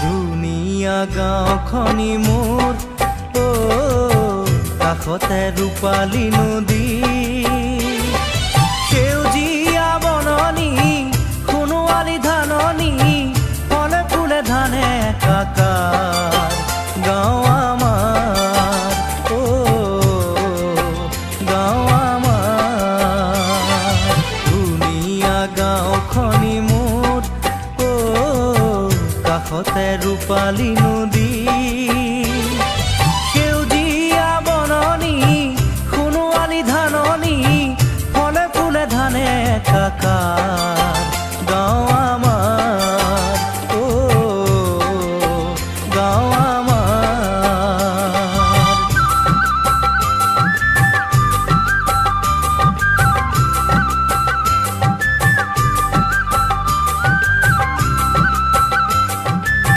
ধুনীয়া গাঁওখনি মোৰ কাষতে ৰূপালী নদী সেউজীয়া বননি সোণোৱালী ধাননি ফলে ফুলে ধানে একাকাৰ গাঁও আমাৰ গাঁও আমাৰ ধুনীয়া গাঁওখনি মোৰ কাষতে ৰূপালী নদী